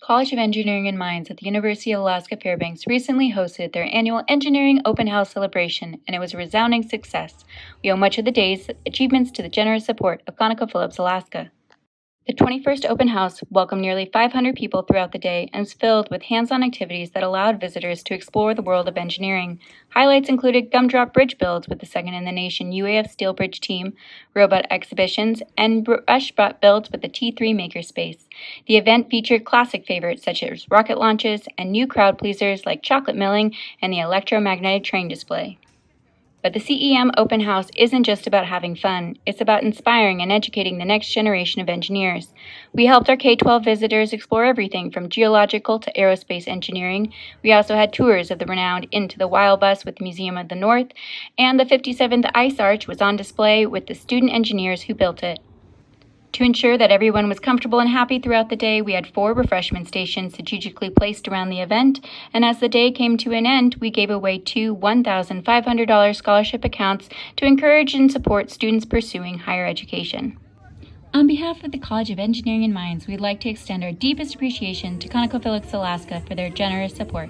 College of Engineering and Mines at the University of Alaska Fairbanks recently hosted their annual Engineering Open House celebration, and it was a resounding success. We owe much of the day's achievements to the generous support of ConocoPhillips Alaska. The 21st Open House welcomed nearly 500 people throughout the day and was filled with hands-on activities that allowed visitors to explore the world of engineering. Highlights included gumdrop bridge builds with the second-in-the-nation UAF Steel Bridge team, robot exhibitions, and brush builds with the T3 Makerspace. The event featured classic favorites such as rocket launches and new crowd pleasers like chocolate milling and the electromagnetic train display. But the CEM Open House isn't just about having fun, it's about inspiring and educating the next generation of engineers. We helped our K-12 visitors explore everything from geological to aerospace engineering. We also had tours of the renowned Into the Wild Bus with the Museum of the North, and the 57th Ice Arch was on display with the student engineers who built it. To ensure that everyone was comfortable and happy throughout the day, we had 4 refreshment stations strategically placed around the event, and as the day came to an end, we gave away 2 $1,500 scholarship accounts to encourage and support students pursuing higher education. On behalf of the College of Engineering and Mines, we'd like to extend our deepest appreciation to ConocoPhillips Alaska for their generous support.